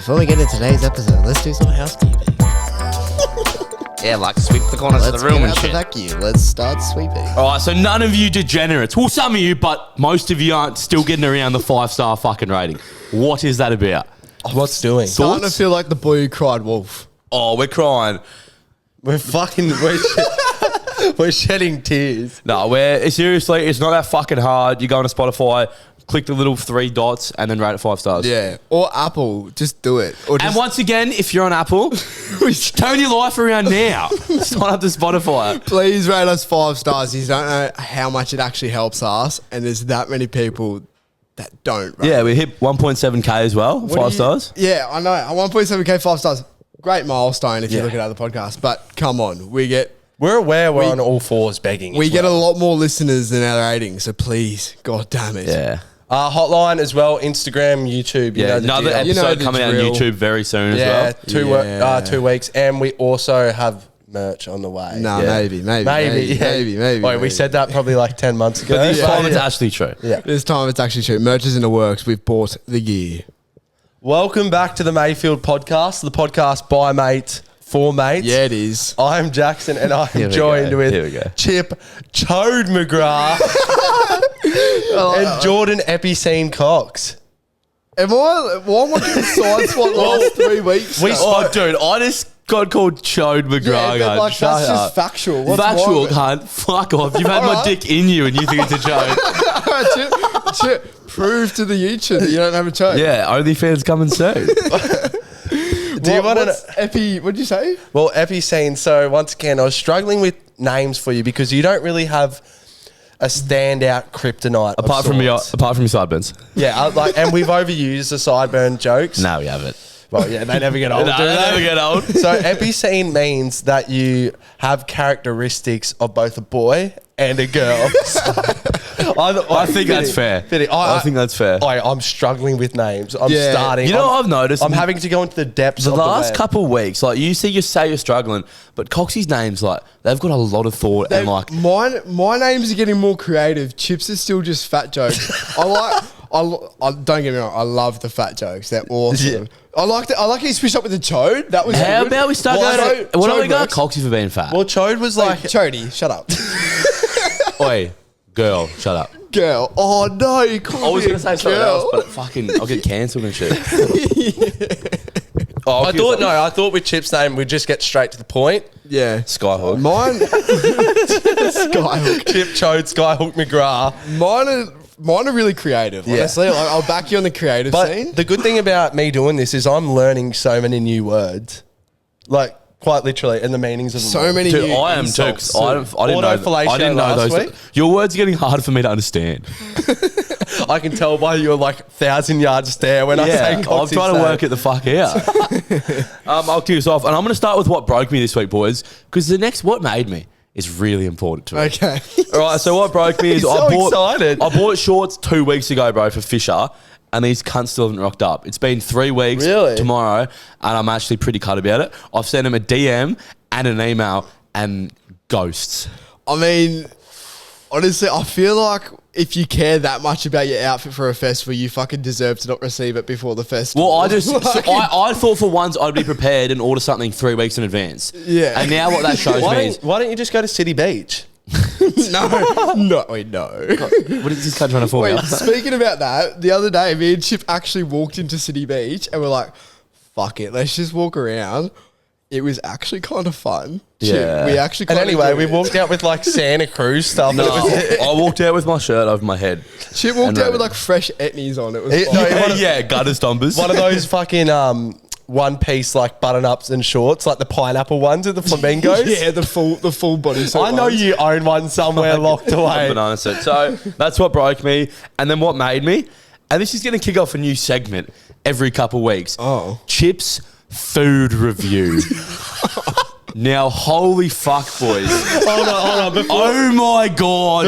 Before we get into today's episode, let's do some housekeeping. Yeah, like sweep the corners of the room and shit. Vacuum. Let's start sweeping. All right, so none of you degenerates. Well, some of you, but most of you aren't still getting around the 5-star fucking rating. What is that about? What's doing? Starting to feel like the boy who cried wolf. Oh, we're crying. We're shedding tears. No, seriously, it's not that fucking hard. You go on to Spotify, click the little 3 dots, and then rate it 5 stars. Yeah, or Apple. Just do it. Or just And once again, if you're on Apple, turn your life around now. Sign up to Spotify. please rate us 5 stars. You don't know how much it actually helps us, and there's that many people that don't. Rate. Yeah, we hit 1.7k as well. 5 stars. Yeah, I know. 1.7k 5 stars. Great milestone if you look at other podcasts. But come on, We're aware we're on all fours begging. We get a lot more listeners than our ratings, so please, god damn it. Yeah. Hotline as well, Instagram, YouTube. Yeah, another episode coming out on YouTube very soon as well. 2 weeks. And we also have merch on the way. No, maybe. Wait, we said that probably like 10 months ago. But this time it's actually true. Yeah. This time it's actually true. Merch is in the works. We've bought the gear. Welcome back to the Mayfield podcast, the podcast by mate for mates. Yeah, it is. I'm Jackson and I'm joined with Chip Chode McGrath and Jordan Epicene Cox. Why am I getting side spot last 3 weeks? Dude, I just got called Chode McGrath. Yeah, but that's just factual. What's factual, cunt. Fuck off. You've had my dick in you and you think it's a chode. Chip, prove to the YouTube that you don't have a chode. Yeah, OnlyFans coming soon. Do you want to Epi? What'd you say? Well, Epicene. So once again, I was struggling with names for you because you don't really have a standout kryptonite. apart from your sideburns. Yeah, and we've overused the sideburn jokes. No, we haven't. Well, yeah, they never get old. They never get old. So Epicene means that you have characteristics of both a boy and a girl. I think that's fair. I think that's fair. I'm struggling with names. I'm starting. You know what I've noticed? I'm having to go into the depths of the last web. couple of weeks. Like you say you're struggling, but Coxie's names they've got a lot of thought and my names are getting more creative. Chips is still just fat jokes. I don't get me wrong. I love the fat jokes. They're awesome. Yeah. I like he switched up with the chode. That was how good. about we start going? What do we got Coxie for being fat? Well, Chode was like Chody. Shut up. Oi, girl, shut up. Girl. Oh no, you called me. I was going to say something else, but I'll get cancelled and shit. I thought with Chip's name we'd just get straight to the point. Yeah. Skyhook. Mine. Skyhook. Chip Chode, Skyhook McGrath. Mine are really creative, honestly. Like, I'll back you on the creative scene. The good thing about me doing this is I'm learning so many new words. Like, quite literally, and the meanings of them. So many Dude, new I am too. I didn't know those. Your words are getting hard for me to understand. I can tell by your 1,000 yard stare when I say I'm trying to work it the fuck out. I'll kick us off. And I'm going to start with what broke me this week, boys, because what made me is really important to me. Okay. All right, so what broke me is I bought shorts 2 weeks ago, bro, for Fisher, and these cunts still haven't rocked up. It's been 3 weeks tomorrow, and I'm actually pretty cut about it. I've sent them a DM and an email and ghosts. I mean, honestly, I feel like if you care that much about your outfit for a festival, you fucking deserve to not receive it before the festival. Well, I thought for once I'd be prepared and order something 3 weeks in advance. Yeah. And now what that shows me is... Why don't you just go to City Beach? No. Wait, no. What is this guy trying to fall out? Speaking about that, the other day, me and Chip actually walked into City Beach and we're like, fuck it, let's just walk around. It was actually kind of fun. Yeah. We actually and anyway, we walked out with Santa Cruz stuff. No, I walked out with my shirt over my head. Chip walked out with fresh etnies on. It was gutter stompers. One of those fucking one piece button ups and shorts, like the pineapple ones with the flamingos. Yeah, the full body. I know you own one somewhere locked away. Banana suit. So that's what broke me, and then what made me. And this is going to kick off a new segment every couple of weeks. Oh, Chips food review. Now, holy fuck, boys. Hold on. Oh my God.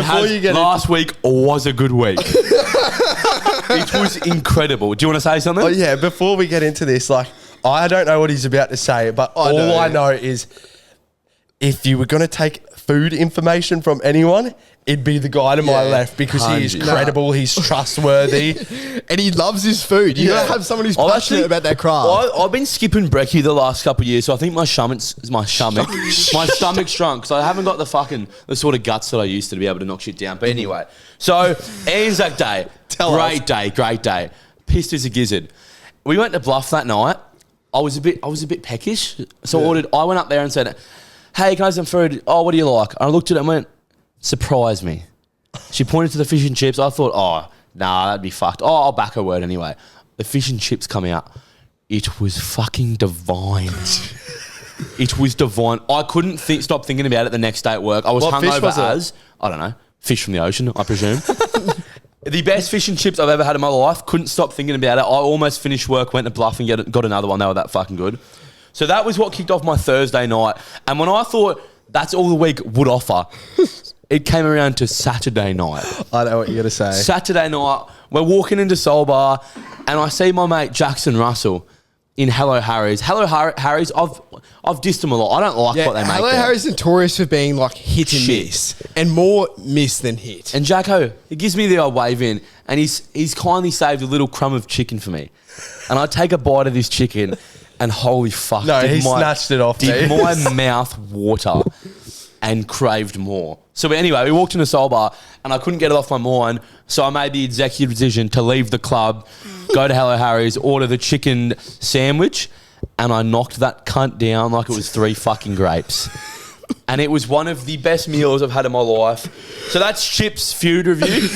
Last week was a good week. It was incredible. Do you want to say something? Oh, yeah. Before we get into this, I don't know what he's about to say, but all I know is if you were going to take food information from anyone, it'd be the guy to my left because he is credible, he's trustworthy, and he loves his food. You gotta have someone who's passionate about their craft. I've been skipping brekkie the last couple of years, so I think my stomach's shrunk because I haven't got the sort of guts that I used to be able to knock shit down. But anyway, so Anzac Day, great day. Pissed as a gizzard. We went to Bluff that night. I was a bit peckish, so I went up there and said, "Hey, can I have some food? Oh, what do you like?" And I looked at it and went, "Surprise me." She pointed to the fish and chips. I thought, oh, nah, that'd be fucked. Oh, I'll back her word anyway. The fish and chips come out. It was fucking divine. It was divine. I couldn't stop thinking about it the next day at work. I was hungover as, I don't know, fish from the ocean, I presume. The best fish and chips I've ever had in my life. Couldn't stop thinking about it. I almost finished work, went to Bluff and got another one. They were that fucking good. So that was what kicked off my Thursday night. And when I thought that's all the week would offer, it came around to Saturday night. I know what you're going to say. Saturday night, we're walking into Soul Bar and I see my mate Jackson Russell in Hello Harry's. Hello Harry's, I've dissed them a lot. I don't like what they make Hello there. Harry's notorious for being like hit and miss. And more miss than hit. And Jacko, he gives me the old wave in and he's kindly saved a little crumb of chicken for me. And I take a bite of this chicken and holy fuck. No, he snatched it off me. Did my mouth water and craved more. So anyway, we walked into Soul Bar and I couldn't get it off my mind. So I made the executive decision to leave the club, go to Hello Harry's, order the chicken sandwich, and I knocked that cunt down like it was 3 fucking grapes. And it was one of the best meals I've had in my life. So that's Chip's food review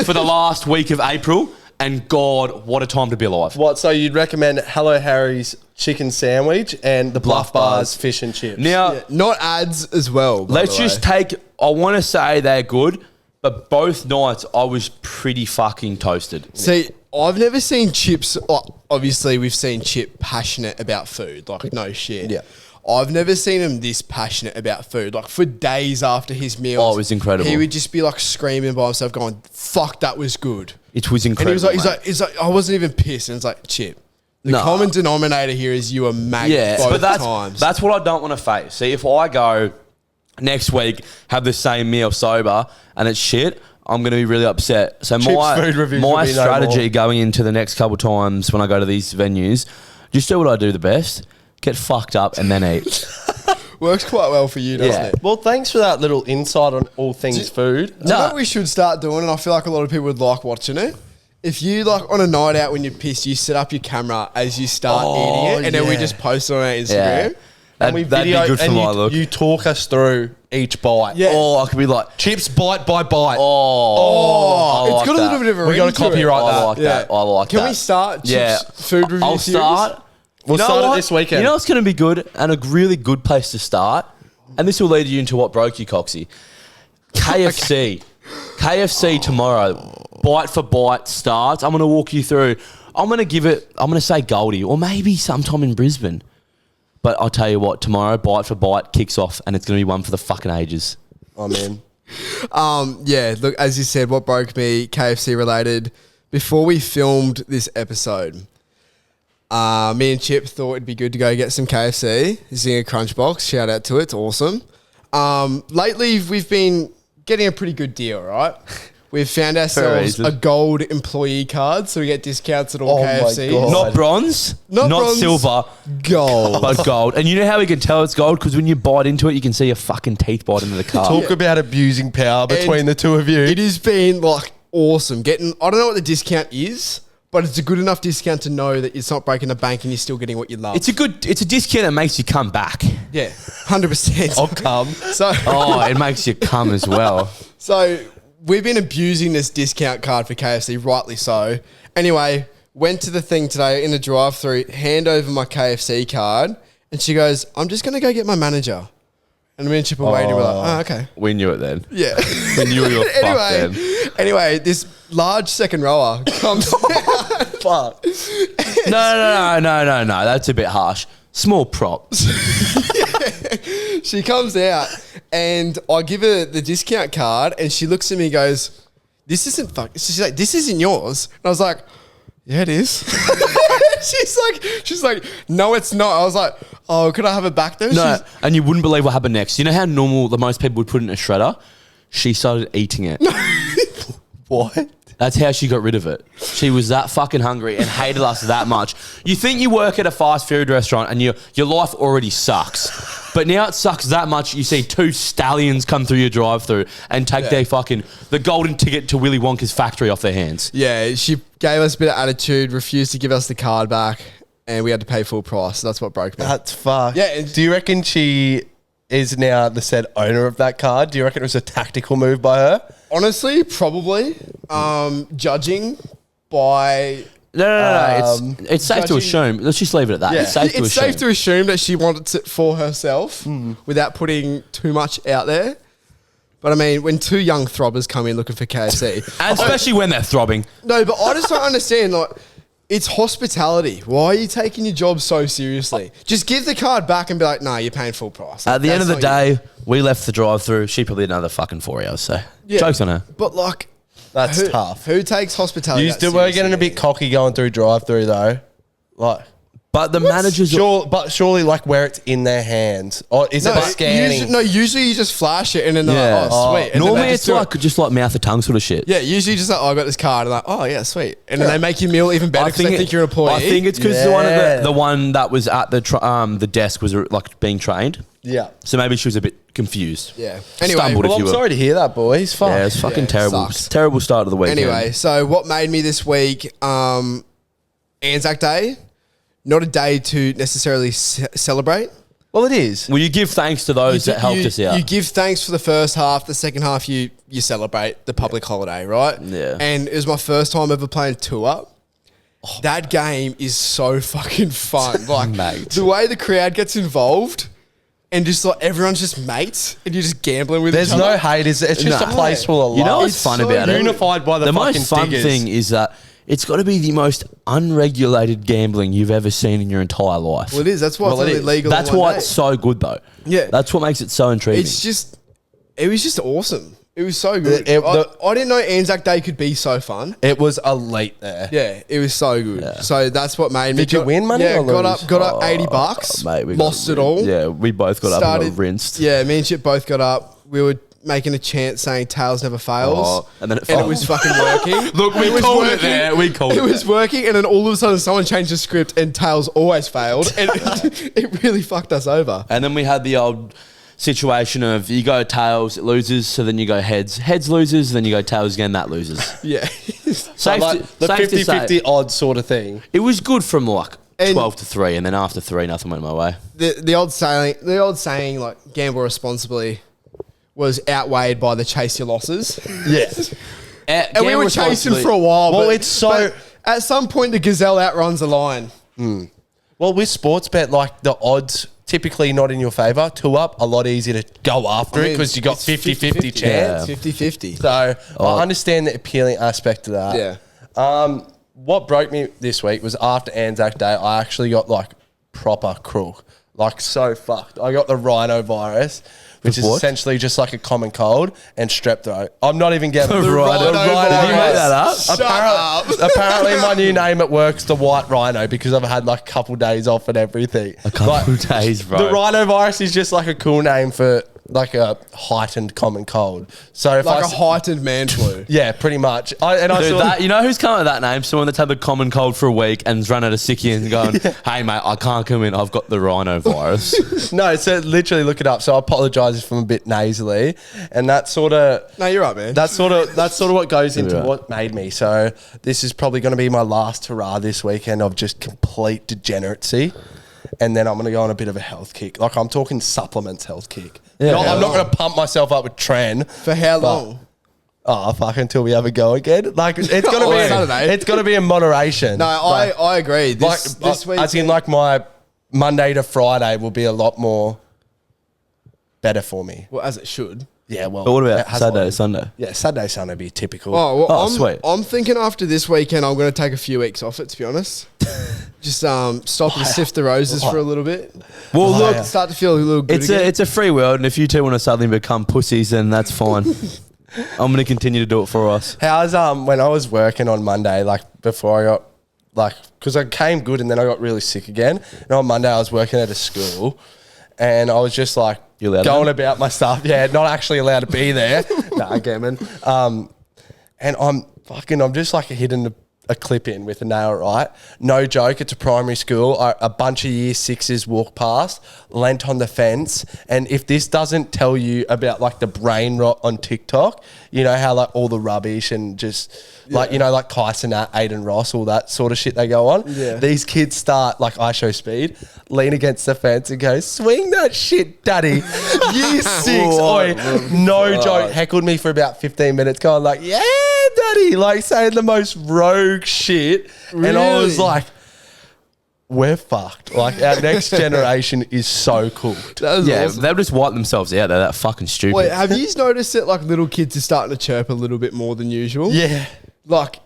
for the last week of April. And God, what a time to be alive. What, so you'd recommend Hello Harry's chicken sandwich and the Bluff Bar's fish and chips? Now, not ads as well. Let's just take, I want to say they're good, but both nights I was pretty fucking toasted. See, I've never seen Chips, obviously we've seen Chip passionate about food, like no shit. Yeah. I've never seen him this passionate about food. Like for days after his meals. Oh, it was incredible. He would just be like screaming by himself going, fuck, that was good. It was incredible. And he's like, I wasn't even pissed. And it's like, Chip, the common denominator here is you are maggot both times. That's what I don't want to face. See, if I go next week, have the same meal sober and it's shit, I'm going to be really upset. So my strategy going into the next couple times when I go to these venues, just do what I do the best. Get fucked up and then eat. Works quite well for you, doesn't it? Well, thanks for that little insight on all things food. Do you know what we should start doing? And I feel like a lot of people would like watching it. If you, like, on a night out when you're pissed, you set up your camera as you start eating it, and then we just post it on our Instagram. And that'd be good for my look. You talk us through each bite. Yeah. Oh, I could be like... Chips bite by bite. It's got a little bit of a ring to it. We got to copyright that. I like that. I like that. Can we start Chips food review I'll series? start... We'll start it this weekend. You know what's going to be good and a really good place to start? And this will lead you into what broke you, Coxie. KFC. KFC tomorrow. Bite for bite starts. I'm going to walk you through. I'm going to say Goldie or maybe sometime in Brisbane. But I'll tell you what, tomorrow, bite for bite kicks off and it's going to be one for the fucking ages. I'm in. Look, as you said, what broke me, KFC related. Before we filmed this episode... me and Chip thought it'd be good to go get some KFC. Zinger Crunch Box, shout out to it, it's awesome. Lately, we've been getting a pretty good deal, right? We've found ourselves a gold employee card, so we get discounts at all KFCs. Not bronze, not silver, gold. But gold. And you know how we can tell it's gold? Because when you bite into it, you can see your fucking teeth bite into the card. Talk about abusing power between the two of you. It has been like awesome. I don't know what the discount is, but it's a good enough discount to know that it's not breaking the bank and you're still getting what you love. It's a discount that makes you come back. Yeah, 100%. I'll come. It makes you come as well. So we've been abusing this discount card for KFC, rightly so. Anyway, went to the thing today in the drive-thru, hand over my KFC card, and she goes, "I'm just going to go get my manager." And me and Chip were waiting. We're like, "Oh, okay." We knew it then. Yeah. We knew we were fucked then. Anyway, this large second rower comes Fuck. No. That's a bit harsh. Small props. She comes out and I give her the discount card and she looks at me and goes, "This isn't fuck." She's like, "This isn't yours." And I was like, Yeah, it is. she's like, no, it's not. I was like, oh, could I have it back there? No, and you wouldn't believe what happened next. You know how normal the most people would put it in a shredder? She started eating it. What? That's how she got rid of it. She was that fucking hungry and hated us that much. You think you work at a fast food restaurant and your life already sucks. But now it sucks that much you see two stallions come through your drive-thru and take the golden ticket to Willy Wonka's factory off their hands. Yeah, she gave us a bit of attitude, refused to give us the card back, and we had to pay full price. That's what broke me. That's fucked. Yeah. Do you reckon she is now the said owner of that card? Do you reckon it was a tactical move by her? Honestly, probably. Judging by... No. It's safe to assume. Let's just leave it at that. Yeah. It's safe to assume that she wanted it for herself without putting too much out there. But I mean, when two young throbbers come in looking for KFC... And especially when they're throbbing. No, but I just don't understand, like... It's hospitality. Why are you taking your job so seriously? Just give the card back and be like, nah, you're paying full price. At the end of the day, we left the drive-through. She probably did another fucking 4 hours, so joke's on her. But like... That's tough. Who takes hospitality? You still were getting a bit cocky going through drive-through though. Like... But the managers... surely like where it's in their hands. Or is it scanning? Usually you just flash it and then they're like, oh, sweet. And normally it's like just like mouth to tongue sort of shit. Yeah, usually just like, oh, I got this card. And like, oh, yeah, sweet. And then they make your meal even better because they think you're an employee. I think it's because the one that was at the desk was like being trained. Yeah. So maybe she was a bit confused. Yeah. Anyway, I'm sorry to hear that, boys. Fuck. Yeah, it's fucking terrible. Terrible start of the week. Anyway, so what made me this week, Anzac Day, not a day to necessarily celebrate. Well, it is. Well, you give thanks to those that helped us out. You give thanks for the first half. The second half, you celebrate the public holiday, right? Yeah. And it was my first time ever playing two-up. That game is so fucking fun. Like, Mate. The way the crowd gets involved and just like everyone's just mates and you're just gambling with each other. There's no hate, is it? It's just a place full of love. You know what's fun about it? Unified by the fucking most fun diggers. thing is that it's got to be the most unregulated gambling you've ever seen in your entire life. Well, it is. That's why it's only legal. That's why it's so good, though. Yeah. That's what makes it so intriguing. It was just awesome. It was so good. I didn't know Anzac Day could be so fun. It was elite there. Yeah, it was so good. Yeah. So that's what made me. Did you win money? Yeah, or got lose? up $80. Mate, we lost it all. Yeah, we both got up and got rinsed. Yeah, me and Chip both got up. We were making a chant saying "Tails never fails," and then it was fucking working. Look, we called it there. We called it. It was working, and then all of a sudden, someone changed the script, and Tails always failed, and it really fucked us over. And then we had the old situation of you go tails, it loses, so then you go heads. Heads loses, then you go tails again, that loses. Yeah. So like the 50-50 odds sort of thing. It was good from like 12 to 3, and then after 3, nothing went my way. The old saying, like, gamble responsibly was outweighed by the chase your losses. Yes. And we were chasing for a while. Well, but at some point, the gazelle outruns the lion. Mm. Well, with sports bet, like the odds typically not in your favour. Two up, a lot easier to go after it because you got 50-50 chance. 50-50. So I understand the appealing aspect of that. Yeah. What broke me this week was after Anzac Day, I actually got like proper crook. Like so fucked. I got the rhinovirus, which is essentially just like a common cold and strep throat. I'm not even getting the rhinovirus. Did you make that up? Apparently my new name at work's the white rhino because I've had like a couple days off and everything. A couple days, bro. The rhinovirus is just like a cool name for like a heightened common cold. So if like a heightened man flu. Yeah, pretty much. Dude, you know who's come up with that name? Someone that's had the common cold for a week and's run out of sickie and going, hey mate, I can't come in. I've got the rhinovirus. No, so literally look it up. So I apologise if I'm a bit nasally, and that sort of. No, you're right, man. That's sort of what goes into what made me. So this is probably going to be my last hurrah this weekend of just complete degeneracy. And then I'm going to go on a bit of a health kick. Like I'm talking supplements health kick. Yeah, I'm not going to pump myself up with Tren. For how long? Oh, fuck, until we have a go again. Like, it's got to be it's got to be in moderation. No, I agree. This week, as in like my Monday to Friday will be a lot more better for me. Well, as it should. Yeah, well. But what about Saturday, Sunday? Yeah, Saturday, Sunday be typical. Oh, well, sweet. I'm thinking after this weekend, I'm going to take a few weeks off it, to be honest. Just stop and sift the roses for a little bit. Well, look, start to feel a little good again. It's a free world, and if you two want to suddenly become pussies, then that's fine. I'm going to continue to do it for us. How's when I was working on Monday, like before I got like, because I came good and then I got really sick again. And on Monday I was working at a school and I was just like going about my stuff. Yeah, not actually allowed to be there. Nah, gammon. And I'm just like hitting a clip in with a nail, right? No joke, it's a primary school. A bunch of year sixes walk past, leant on the fence. And if this doesn't tell you about like the brain rot on TikTok, you know how like all the rubbish and just like, you know, like Kyson, Aiden Ross, all that sort of shit they go on. Yeah. These kids start like I show speed, lean against the fence and go, swing that shit, daddy. Year six. No joke, heckled me for about 15 minutes going like, yeah, daddy, like saying the most rogue shit. Really? And I was like, we're fucked. Like our next generation is so cool. Awesome. They'll just wipe themselves out. They're that fucking stupid. Wait, have you noticed that like little kids are starting to chirp a little bit more than usual? Yeah. Like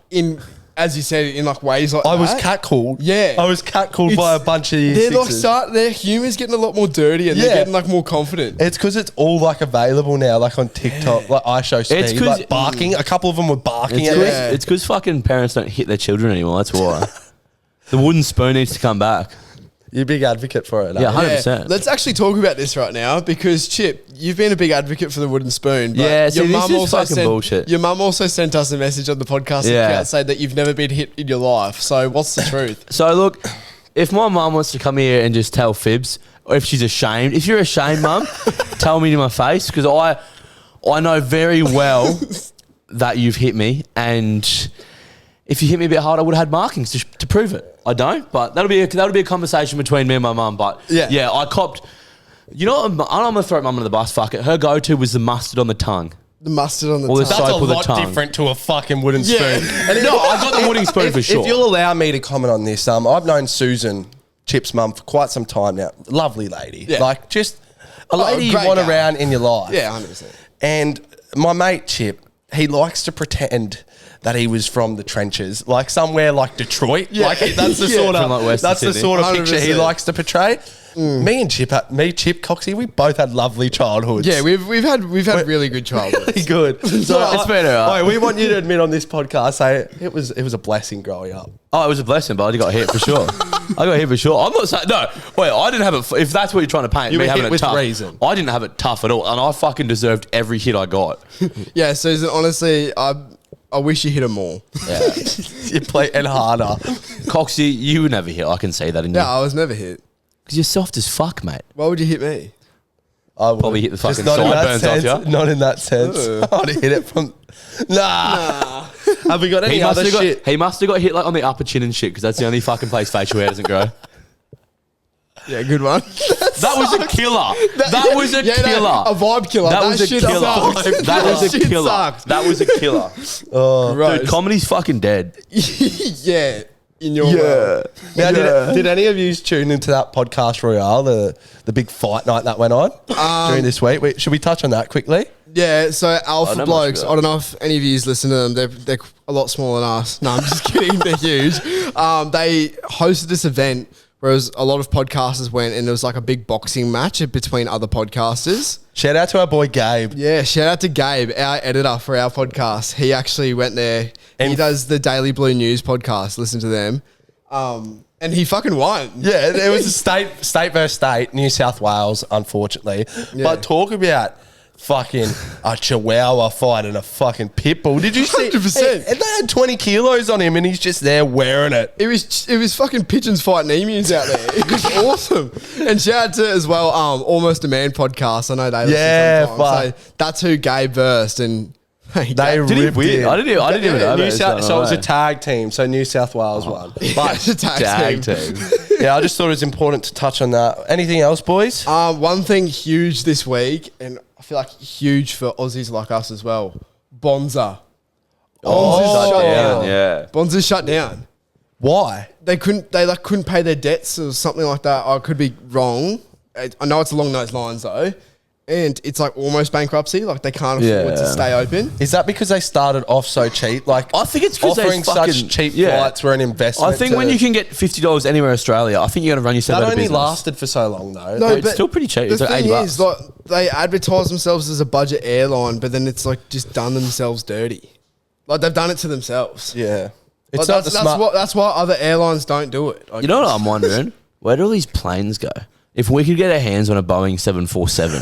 as you said, in like ways like I was catcalled. Yeah. I was catcalled by a bunch of year sixes. Their humour's getting a lot more dirty and they're getting like more confident. It's because it's all like available now, like on TikTok, like I show speed, like barking. A couple of them were barking at me. It's because fucking parents don't hit their children anymore. That's why. The wooden spoon needs to come back. You're a big advocate for it. Yeah, 100%. Let's actually talk about this right now because, Chip, you've been a big advocate for the wooden spoon. But yeah, see, this is fucking bullshit. Your mum also sent us a message on the podcast account saying that you've never been hit in your life. So what's the truth? So look, if my mum wants to come here and just tell fibs, or if she's ashamed, if you're ashamed, mum, tell me to my face because I know very well that you've hit me, and if you hit me a bit hard, I would have had markings to prove it. I don't, but that'll be a conversation between me and my mum. But yeah, I copped. You know, I'm gonna throw mum under the bus. Fuck it. Her go-to was the mustard on the tongue. The mustard on the tongue. That's a lot different to a fucking wooden spoon. No, I got the wooden spoon for sure. If you'll allow me to comment on this, I've known Susan, Chip's mum, for quite some time now. Lovely lady, like just a lady you want around in your life. Yeah, 100%. And my mate Chip, he likes to pretend that he was from the trenches, like somewhere like Detroit. Yeah. Like that's the sort of picture he likes to portray. Me, Chip, Coxie, we both had lovely childhoods. Yeah, we've had really good childhoods. Really good. So it's better. We want you to admit on this podcast, say it was a blessing growing up. Oh, it was a blessing, but I got hit for sure. I got hit for sure. I'm not saying no. Wait, I didn't have it. If that's what you're trying to paint, you me were having hit it with tough. reason. I didn't have it tough at all, and I fucking deserved every hit I got. Yeah, Susan. Honestly, I wish you hit her more. Yeah, you play and harder. Coxie, you were never hit. I can see that in you. Yeah, I was never hit. Because you're soft as fuck, mate. Why would you hit me? I would probably hit the fucking sideburns off you. Not in that sense. I would have hit it from. Nah. Have we got any other shit? He must have got hit like on the upper chin and shit because that's the only fucking place facial hair doesn't grow. Yeah, good one. That was a killer. That was a killer. No, a vibe killer. That was a killer. That was a killer. That was a killer. Oh, dude, comedy's fucking dead. Yeah. In your world. Now, did any of you tune into that podcast Royale, the big fight night that went on during this week? Should we touch on that quickly? Yeah, so Alpha Blokes, I don't know if any of you listen to them. They're a lot smaller than us. No, I'm just kidding. They're huge. They hosted this event where a lot of podcasters went and there was like a big boxing match between other podcasters. Shout out to our boy Gabe. Yeah, shout out to Gabe, our editor for our podcast. He actually went there. And he does the Daily Blue News podcast. Listen to them. And he fucking won. Yeah, it was a state versus state, New South Wales, unfortunately. Yeah. But talk about fucking a chihuahua fight and a fucking pit bull. Did you see? 100%. And they had 20 kilos on him and he's just there wearing it. It was fucking pigeons fighting emus out there. It was awesome. And shout out to as well, Almost a Man podcast. I know they listen sometimes. So that's who Gabe versed and they ripped it. I didn't even know that. So it was a tag team. So New South Wales won. But it's a tag team. Yeah, I just thought it was important to touch on that. Anything else, boys? One thing huge this week, and I feel like huge for Aussies like us as well. Bonza. Bonza's shut down. Yeah. Bonza's shut down. Why? They couldn't pay their debts or something like that. I could be wrong. I know it's along those lines though. And it's like almost bankruptcy. Like they can't afford to stay open. Is that because they started off so cheap? Like I think it's because offering such cheap flights were an investment. I think when you can get $50 anywhere in Australia, I think you got to run yourself out of business. That only lasted for so long though. No, it's still pretty cheap. The it's like thing $80. is, like, they advertise themselves as a budget airline, but then it's like just done themselves dirty. Like they've done it to themselves. Yeah. It's Like, that's why other airlines don't do it. You know what I'm wondering? Where do all these planes go? If we could get our hands on a Boeing 747,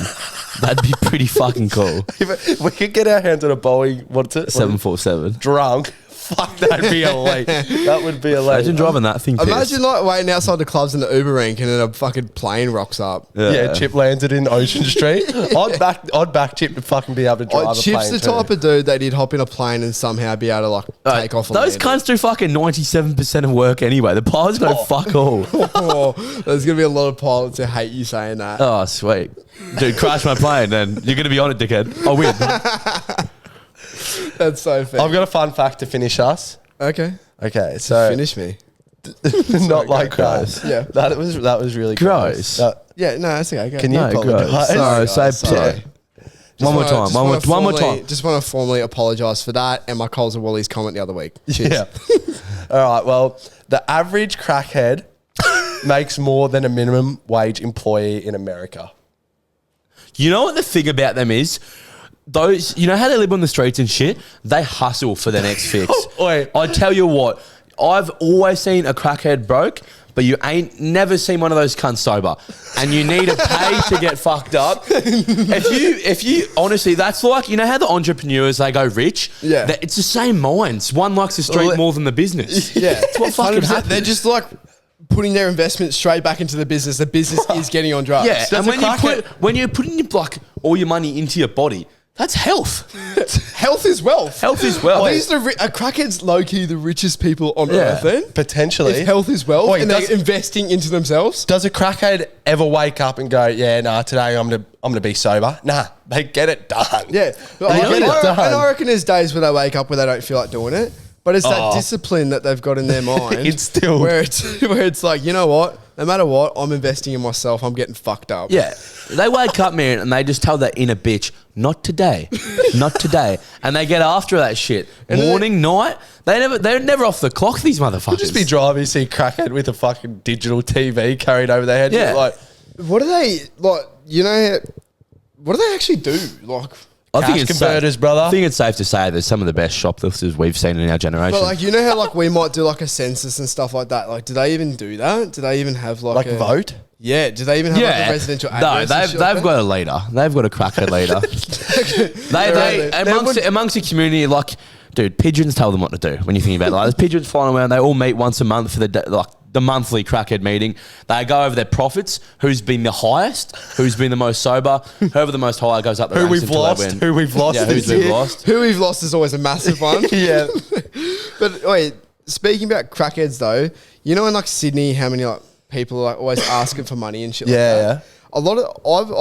that'd be pretty fucking cool. If we could get our hands on a Boeing, what's it? 747. Drunk. Fuck, that'd be elite. That would be elite. Imagine driving that thing. Imagine like waiting outside the clubs in the Uber rink and then a fucking plane rocks up. Yeah, Chip lands it in Ocean Street. I'd back Chip to fucking be able to drive a plane. Chip's the type of dude that he'd hop in a plane and somehow be able to like take off. Those cunts do fucking 97% of work anyway. The pilot's got to fuck all. There's gonna be a lot of pilots who hate you saying that. Oh, sweet. Dude, crash my plane then you're going to be on it, dickhead. I'll win. That's so fair. I've got a fun fact to finish us. Okay, so finish me. Not like that. Yeah, that was really gross. Yeah, no, that's okay. Can you apologize? Sorry. One more time. Just want to formally apologise for that and my Coles and Woolies comment the other week. Cheers. Yeah. All right. Well, the average crackhead makes more than a minimum wage employee in America. You know what the thing about them is? Those, you know how they live on the streets and shit? They hustle for their next fix. I tell you what, I've always seen a crackhead broke, but you ain't never seen one of those cunts sober. And you need to pay to get fucked up. If you honestly, that's like, you know how the entrepreneurs, they go rich? Yeah. It's the same minds. One likes the street more than the business. Yeah. That's what fucking happens. They're just like putting their investment straight back into the business. The business is getting on drugs. Yeah, and when you're putting like all your money into your body, that's health. Health is wealth. Health is wealth. Are crackheads low-key the richest people on earth then? Potentially. If health is wealth and they're investing into themselves? Does a crackhead ever wake up and go, yeah, nah, today I'm gonna be sober? Nah, they get it done. Yeah. I reckon there's days where they wake up where they don't feel like doing it. But it's that discipline that they've got in their mind. It's still where it's like, you know what? No matter what, I'm investing in myself. I'm getting fucked up. Yeah. They wake up, man, and they just tell that inner bitch, not today. Not today. And they get after that shit. Morning, night. They're never off the clock, these motherfuckers. You'll just be driving, you see crackhead with a fucking digital TV carried over their head. Yeah. Like, what do they, like, you know, what do they actually do? Like, cash converters, brother. I think it's safe to say they're some of the best shoplifters we've seen in our generation. But like, you know how like we might do like a census and stuff like that. Like, do they even do that? Do they even have like a vote? Yeah. Do they even have like a residential address? No, they've got a leader. They've got a crackhead leader. they amongst the community, like, dude, pigeons tell them what to do. When you think about it, like, there's pigeons flying around. They all meet once a month for the monthly crackhead meeting. They go over their profits, who's been the highest, who's been the most sober, whoever the most high goes up the ranks until they win. Who we've lost. Yeah, who we've lost is always a massive one. Yeah. But wait, speaking about crackheads though, you know in like Sydney, how many like people are like always asking for money and shit like that? Yeah.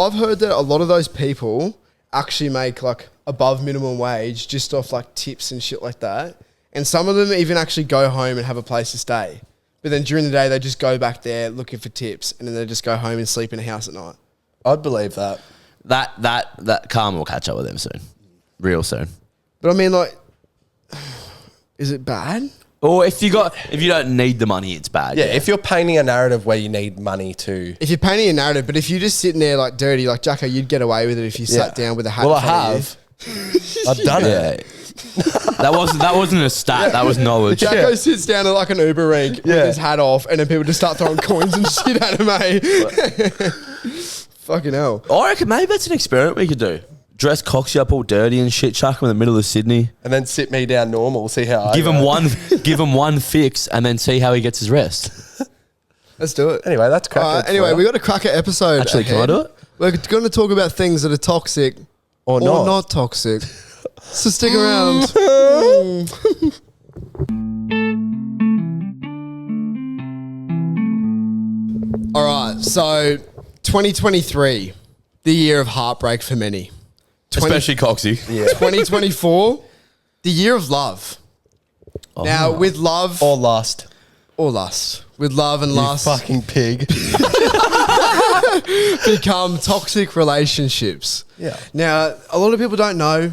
I've heard that a lot of those people actually make like above minimum wage just off like tips and shit like that. And some of them even actually go home and have a place to stay. But then during the day, they just go back there looking for tips, and then they just go home and sleep in a house at night. I'd believe that. That karma will catch up with them soon, real soon. But I mean, like, is it bad? Or if you don't need the money, it's bad. Yeah, if you're painting a narrative where you need money to. If you're painting a narrative, but if you're just sitting there like dirty, like Jacko, you'd get away with it if you sat down with a hat. Well, I have. I've done it. That wasn't a stat. That was knowledge. Jacko sits down at like an Uber rink with his hat off, and then people just start throwing coins and shit at him, eh? Fucking hell. I reckon maybe that's an experiment we could do. Dress Coxie up all dirty and shit, chuck him in the middle of Sydney, and then sit me down normal. See how I give him one fix, and then see how he gets his rest. Let's do it. Anyway, that's cracker. Anyway, we got a cracker episode. Actually, can I do it? We're going to talk about things that are toxic or not toxic. So stick around. All right, so 2023, the year of heartbreak for many. Especially Coxie. Yeah. 2024, the year of love. Oh. Now, with love... Or lust. Or lust. With love and lust... You fucking pig. become toxic relationships. Yeah. Now, a lot of people don't know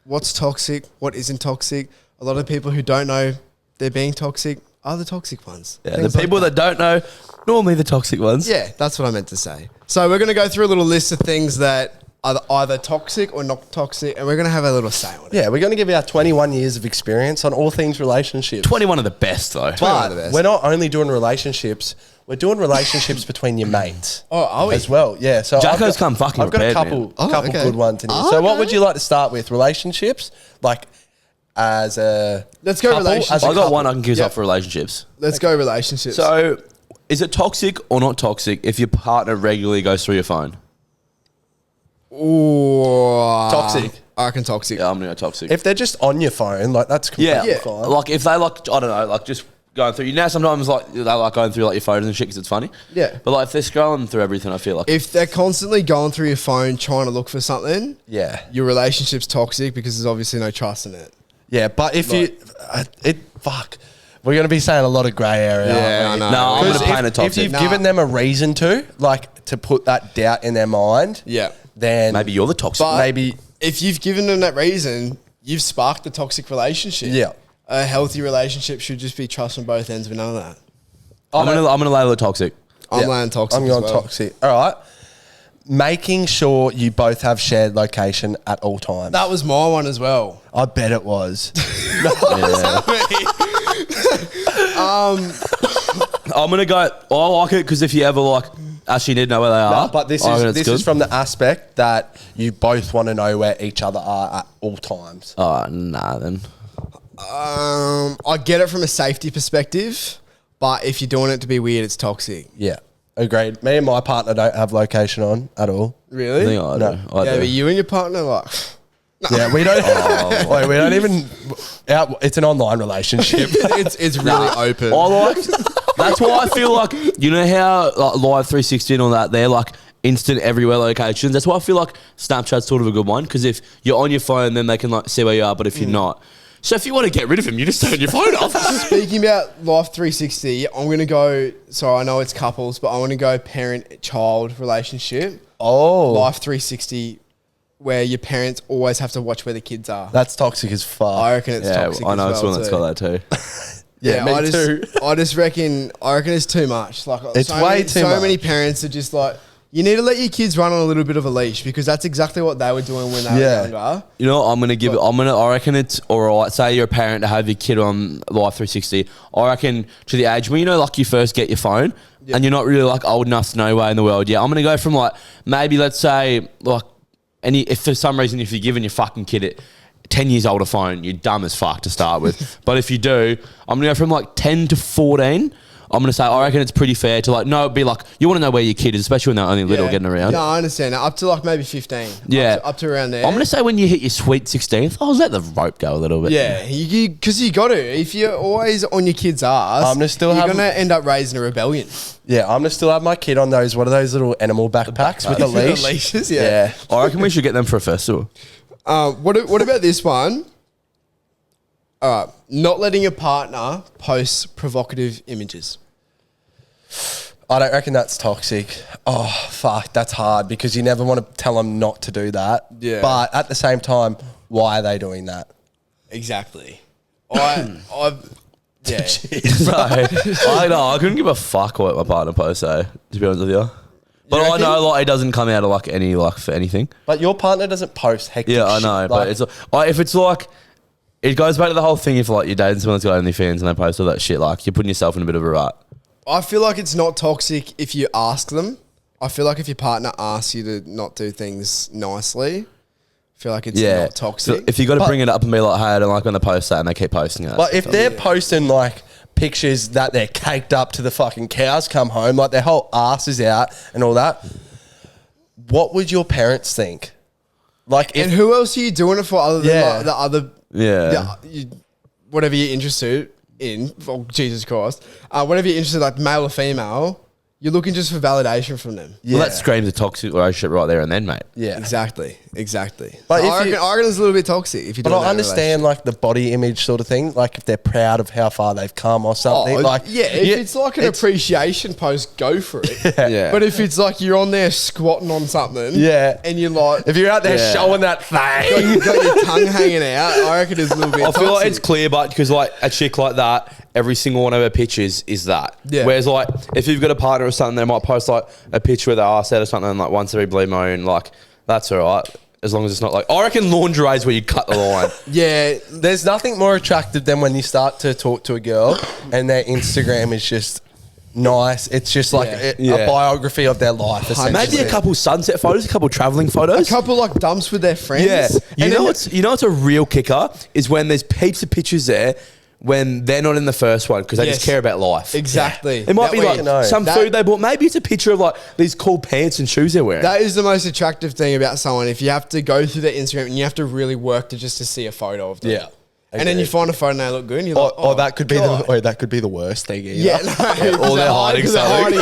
what's toxic, what isn't toxic. A lot of people who don't know they're being toxic are the toxic ones. Yeah, the people that don't know, normally the toxic ones. Yeah, that's what I meant to say. So we're going to go through a little list of things that either toxic or not toxic, and we're going to have a little say on it. Yeah, we're going to give our 21 years of experience on all things relationships. 21 of the best, though. But we're not only doing relationships, we're doing relationships between your mates. Oh, are we? As well, yeah. So Jacko's come fucking I've got a prepared, couple good ones in here. So what would you like to start with? Relationships? Like, as a Let's go couple, relationships. I got one I can give up for relationships. Let's go relationships. So, is it toxic or not toxic if your partner regularly goes through your phone? Ooh, Toxic. I reckon toxic. Yeah, I'm gonna go toxic. If they're just on your phone, like that's completely yeah, fine. like if they like, I don't know, like just going through. You know, sometimes like they like going through like your photos and shit because it's funny. Yeah. But like if they're scrolling through everything, I feel like If they're constantly going through your phone trying to look for something, Yeah. your relationship's toxic because there's obviously no trust in it. Yeah, but if we're going to be saying a lot of grey area. Yeah, aren't we? I know. no, I'm gonna paint it If toxic. you've given them a reason to, like, to put that doubt in their mind, Yeah. then Maybe you're the toxic. But maybe if you've given them that reason, you've sparked a toxic relationship. Yeah. A healthy relationship should just be trust on both ends with none of that. I'm gonna label it toxic. I'm laying toxic. I'm going as well. toxic. All right. Making sure you both have shared location at all times. That was my one as well. I bet it was. I'm gonna go. I like it because if you ever like actually need to know where they are. No, but this I reckon is it's this is good. from the aspect that you both want to know where each other are at all times. Oh nah, then. I get it from a safety perspective, but if you're doing it to be weird, it's toxic. Yeah, agreed. Me and my partner don't have location on at all. Really? I think I No. do. I yeah, do. but you and your partner, like, Yeah, we don't. Wait, we don't even. It's an online relationship. it's really open. I like. That's why I feel like you know how like, Live 360 and all that. They're like instant everywhere locations. That's why I feel like Snapchat's sort of a good one because if you're on your phone, then they can like see where you are. But if you're not, so if you want to get rid of him, you just turn your phone off. Speaking about Life 360, I'm going to go, so I know it's couples, but I want to go parent-child relationship. Oh, Life 360, where your parents always have to watch where the kids are. that's toxic as fuck. I reckon it's Yeah, toxic I know as it's well one that's too. got that too. Yeah, me too. I just reckon it's too much. Like It's way too So much. many parents are just like, you need to let your kids run on a little bit of a leash because that's exactly what they were doing when they were younger. You know, I'm gonna give it. I reckon it's all right. Say you're a parent to have your kid on Life 360. I reckon to the age where you know, like you first get your phone and you're not really like old enough to know where in the world. Yeah, I'm gonna go from like maybe let's say like if for some reason if you're giving your fucking kid it 10 years old a phone, you're dumb as fuck to start with. But if you do, I'm gonna go from like 10 to 14. I'm going to say, I reckon it's pretty fair to like, no, it'd be like, you want to know where your kid is, especially when they're only little getting around. No, I understand. Up to like maybe 15. Yeah. Up to around there. I'm going to say when you hit your sweet 16th, I'll let the rope go a little bit. Yeah, because you got to. If you're always on your kid's ass, I'm gonna still you're have- going to end up raising a rebellion. Yeah, I'm gonna still have my kid on those. What are those little animal backpacks with the leash? The leashes, Yeah. I reckon we should get them for a festival. What about this one? All right, not letting your partner post provocative images. I don't reckon that's toxic. Oh, fuck, that's hard because you never want to tell them not to do that. Yeah. But at the same time, why are they doing that? Exactly. I've yeah. So, I know, I couldn't give a fuck what my partner posts, to be honest with you. But I reckon? know like it doesn't come out of like any like for anything. But your partner doesn't post hectic Yeah, I shit. know. Like, But it's if it's like, it goes back to the whole thing if like you're dating someone that's got OnlyFans and they post all that shit, like you're putting yourself in a bit of a rut. I feel like it's not toxic if you ask them. I feel like if your partner asks you to not do things nicely, I feel like it's not toxic. So if you got to bring it up and be like, hey, I don't like when they post that and they keep posting it. But if they're posting like pictures that they're caked up to the fucking cows come home, like their whole ass is out and all that, what would your parents think? Like, and if, who else are you doing it for other than like the other, whatever you're interested in? Oh, Jesus Christ. Whatever you're interested, like male or female, you're looking just for validation from them. Well, that screams a toxic relationship right there and then, mate. yeah, Exactly. But So if I you- reckon it's a little bit toxic if you do But I understand like the body image sort of thing, like if they're proud of how far they've come or something. Like, if it's like an appreciation post, go for it. Yeah. But if it's like you're on there squatting on something, Yeah. and you're like, if you're out there Yeah. showing that thing, you got your tongue hanging out, I reckon it's a little bit. I feel like toxic. it's clear, but because like a chick like that, every single one of her pictures is that. Yeah. Whereas like if you've got a partner or something, they might post like a picture with their arse out or something like once every blue moon, like That's all right. As long as it's not like, I reckon lingerie is where you cut the line. Yeah, there's nothing more attractive than when you start to talk to a girl and their Instagram is just nice. It's just like a biography of their life. Maybe a couple sunset photos, a couple traveling photos, a couple like dumps with their friends. Yeah, you know what's a real kicker is when there's heaps of pictures there when they're not in the first one because they just care about life. Exactly. It might be like some food they bought. Maybe it's a picture of like these cool pants and shoes they're wearing. That is the most attractive thing about someone. If you have to go through their Instagram and you have to really work to see a photo of them. Yeah. And then you find a photo and they look good and you're like, that could be that could be the worst thing either. Yeah, no, or they're hiding something.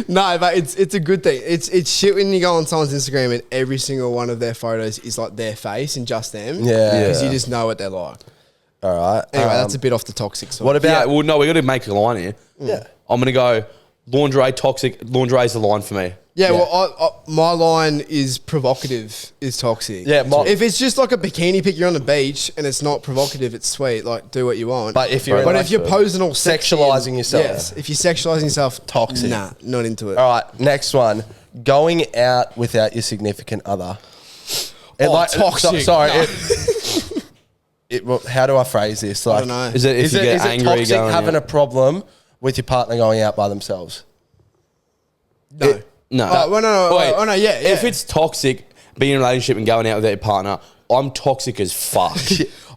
No, but it's a good thing. It's shit when you go on someone's Instagram and every single one of their photos is like their face and just them. Yeah. Because you just know what they're like. All right. Anyway, that's a bit off the toxic side. What about... Yeah, well, no, we got to make a line here. Yeah. I'm going to go lingerie, toxic. Lingerie is the line for me. Yeah, well, my line is provocative is toxic. Yeah, if it's just like a bikini picture on the beach and it's not provocative, it's sweet. Like, do what you want. But if you're posing all sexy sexualizing yourself, yes. If you're sexualizing yourself, toxic. Nah, not into it. All right, next one: going out without your significant other. Toxic. Sorry. How do I phrase this? Like, I don't know. Is it angry toxic having a problem with your partner going out by themselves? No. No. No. Yeah. If it's toxic, being in a relationship and going out with your partner, I'm toxic as fuck.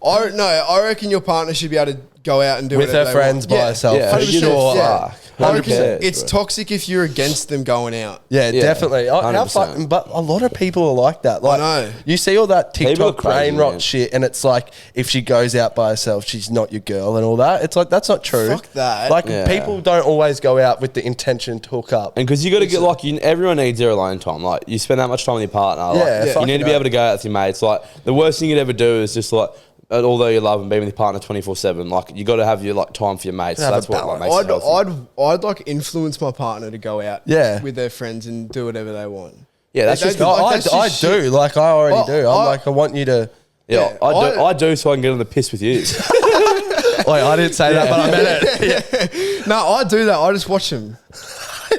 I reckon your partner should be able to go out and do with her friends by herself. Yeah, for sure. Yeah. I reckon 100%, it's toxic if you're against them going out. Yeah, definitely. $100. But a lot of people are like that. Like, I know. You see all that TikTok brain rot man. shit, and it's like if she goes out by herself, she's not your girl and all that. It's like that's not true. Fuck that. Like people don't always go out with the intention to hook up. And because you got to get like everyone needs their alone time. Like you spend that much time with your partner. Like, you need to be able to go out with your mates. Like the worst thing you'd ever do is just like. Although you love and being with your partner 24/7, like you got to have your like time for your mates. So that's what makes it healthy. I'd like influence my partner to go out with their friends and do whatever they want. Yeah, that's just I do. Like I already do. I'm like I want you to. Yeah, I do so I can get on the piss with you. Wait, I didn't say that, but I meant it. No, I do that. I just watch them.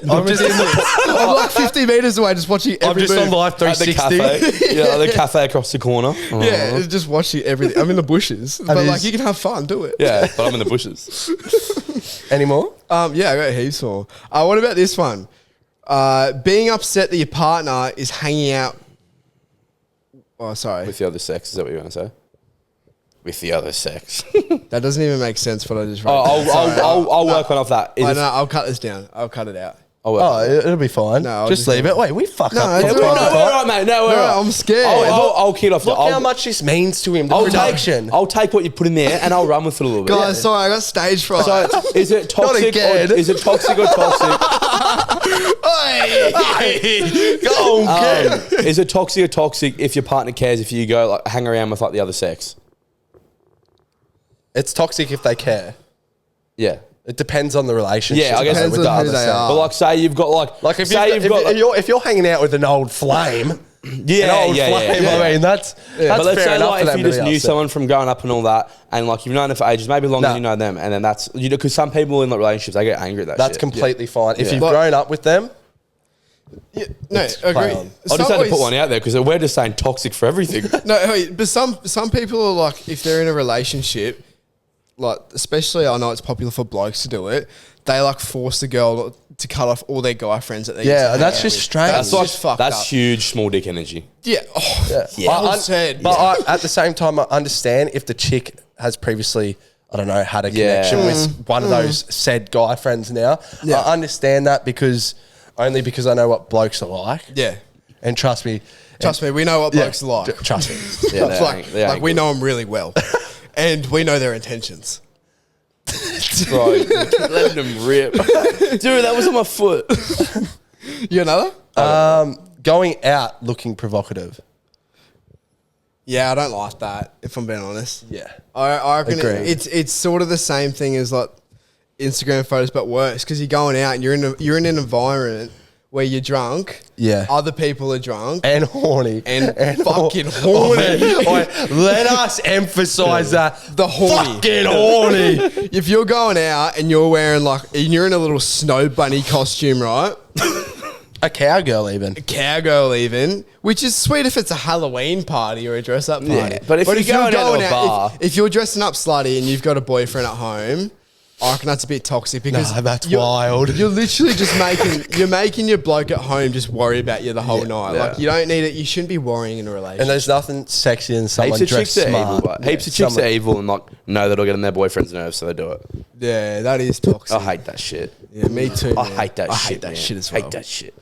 I'm like 50 meters away, just watching every move. I'm just on live 360. The cafe across the corner. Yeah, it's just watching everything. I'm in the bushes, but like you can have fun, do it. Yeah, but I'm in the bushes. Any more? Yeah, I got heaps more. What about this one? Being upset that your partner is hanging out. Oh, sorry. With the other sex, is that what you're going to say? With the other sex. That doesn't even make sense what I just wrote. I'll work on off that. I'll cut this down. I'll cut it out. It'll be fine. No, just leave it. Wait, we fuck up. We're right, mate. No, we're right. I'm scared. I'll kid off. Look how much this means to him. The production. I'll take what you put in there and I'll run with it a little bit. Guys, sorry, I got stage fright. So is it toxic? Is it toxic or toxic? Go on, is it toxic or toxic if your partner cares if you go like hang around with like the other sex? It's toxic if they care. Yeah. It depends on the relationship. Yeah, I guess depends on who they are. But like, say you've got like if you're hanging out with an old flame, I mean that's but let's fair say enough like for if them you to just be knew upset. someone from growing up and all that, and like you've known them for ages, maybe longer than you know them, and then that's because some people in like relationships they get angry at that. That's shit. completely fine. If Yeah. you've grown up with them, No, agree. on. I just had to put one out there because we're just saying toxic for everything. No, but some people are like, if they're in a relationship, like especially I know it's popular for blokes to do it. They like force the girl to cut off all their guy friends that they used to hang that's out just with. strange. That's just fucked up. That's huge small dick energy. Yeah. Well said. But at the same time, I understand if the chick has previously, I don't know, had a connection with one of those said guy friends now. Yeah. I understand that because I know what blokes are like. Yeah. And trust me, we know what blokes are like. Trust me. Yeah, like we know them really well. And we know their intentions. Bro, letting them rip. Dude, that was on my foot. You another? Going out looking provocative. Yeah, I don't like that, if I'm being honest. Yeah. I reckon Agreed. it's sort of the same thing as like Instagram photos, but worse because you're going out and you're in an environment where you're drunk. Yeah. Other people are drunk. And horny. And fucking horny. Let us emphasize that. The horny. Fucking horny. If you're going out and you're wearing and you're in a little snow bunny costume, right? A cowgirl even. A cowgirl even, which is sweet if it's a Halloween party or a dress-up party. Yeah, but if you're going out to a bar... If you're dressing up slutty and you've got a boyfriend at home... I reckon that's a bit toxic because that's wild. You're literally just making your bloke at home just worry about you the whole night. Yeah. Like you don't need it. You shouldn't be worrying in a relationship. And there's nothing sexy than someone dressed smart. Heaps of chicks are evil and like know that'll get on their boyfriend's nerves, so they do it. Yeah, that is toxic. I hate that shit. Yeah, me too. I hate that shit. I hate that shit as well. Hate that shit.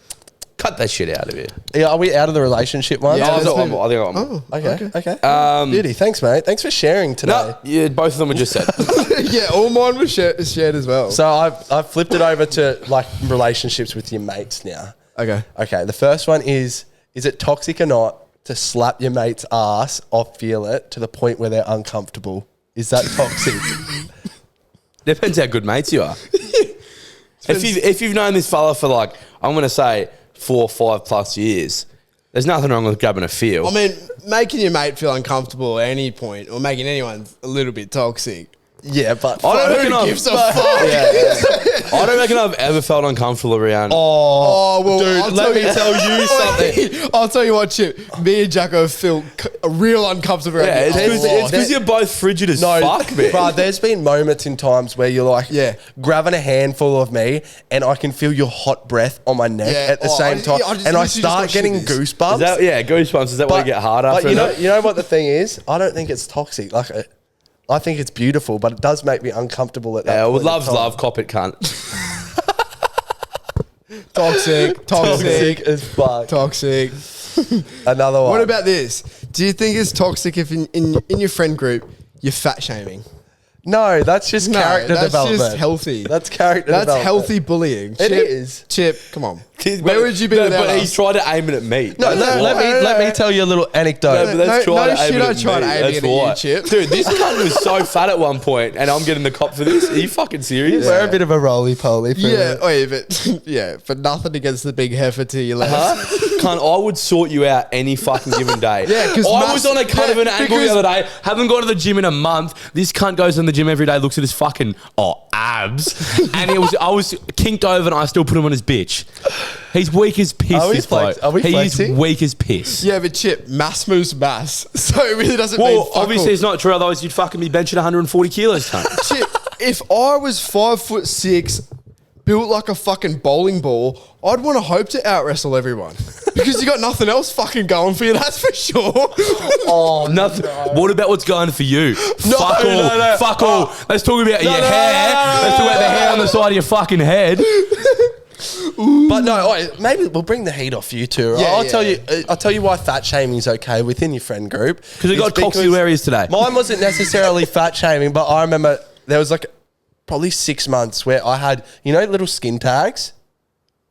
Cut that shit out of here. Yeah, are we out of the relationship one? Yeah, I think I'm. Okay. Beauty. Thanks, mate. Thanks for sharing today. No, yeah, both of them were just said. Yeah, all mine was shared as well. So I've flipped it over to like relationships with your mates now. Okay. Okay. The first one is it toxic or not to slap your mate's ass or feel it to the point where they're uncomfortable? Is that toxic? Depends how good mates you are. If you've known this fella for like, I'm going to say 4 or 5 plus years, there's nothing wrong with grabbing a feel. I mean, making your mate feel uncomfortable at any point or making anyone a little bit toxic. Yeah, but I don't reckon I don't reckon I've ever felt uncomfortable around. Oh well, dude, let me tell you something. I'll tell you what, Chip. Me and Jacko feel real uncomfortable around. Yeah, it's because you're both frigid as fuck, man. Bro, there's been moments in times where you're like, grabbing a handful of me, and I can feel your hot breath on my neck at the same time, and I start getting goosebumps. Goosebumps. Is that why you get hard after? But you know what the thing is? I don't think it's toxic. Like, I think it's beautiful, but it does make me uncomfortable at that point. Yeah, love, cop it, cunt. Toxic as fuck. Toxic. Another one. What about this? Do you think it's toxic if in your friend group you're fat shaming? No, that's just character development. That's just healthy. That's character development. That's healthy bullying. It is. Chip, come on. Where would you be without But us? he's tried to aim it at me. No, let me tell you a little anecdote. No shit, I tried to aim it at you, Chip. Dude, this cunt was so fat at one point, and I'm getting the cop for this. Are you fucking serious? We're a bit of a roly-poly. But nothing against the big heifer to your left. Cunt, I would sort you out any fucking given day. Yeah, because I was on a cut of an angle the other day, haven't gone to the gym in a month. This cunt goes in the gym every day, looks at his fucking abs, and I was kinked over, and I still put him on his bitch. He's weak as piss, this bloke. He is weak as piss. Yeah, but Chip, mass moves mass. So it really doesn't mean fuck obviously it's not true, otherwise you'd fucking be benching 140 kilos, cunt. Chip, if I was 5'6", built like a fucking bowling ball, I'd want to hope to out-wrestle everyone. Because you got nothing else fucking going for you, that's for sure. Nothing. What about what's going for you? Fuck all. Let's talk about your hair. Let's talk about the hair on the side of your fucking head. But no, maybe we'll bring the heat off you two. Right? I'll tell you why fat shaming is okay within your friend group. Because we got toxic areas today. Mine wasn't necessarily fat shaming, but I remember there was like probably 6 months where I had, little skin tags.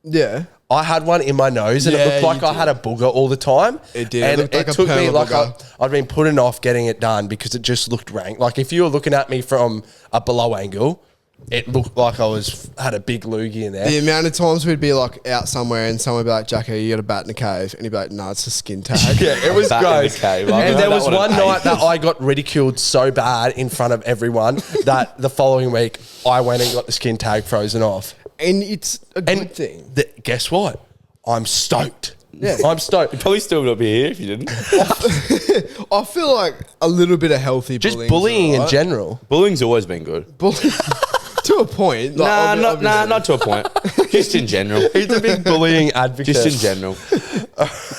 Yeah. I had one in my nose and it looked like I had a booger all the time. It did. And it took me like I'd been putting off getting it done because it just looked rank. Like if you were looking at me from a below angle, it looked like I had a big loogie in there. The amount of times we'd be like out somewhere and someone would be like, Jacko, you got a bat in a cave. And he'd be like, no, it's a skin tag. Yeah, it was gross. And there was one night that I got ridiculed so bad in front of everyone that the following week I went and got the skin tag frozen off. And it's a good thing. Guess what? I'm stoked. Yeah. I'm stoked. You'd probably still not be here if you didn't. I feel like a little bit of healthy bullying. Just bullying in general. Bullying's always been good. To a point. Not to a point. Just in general. He's a big bullying advocate. Just in general.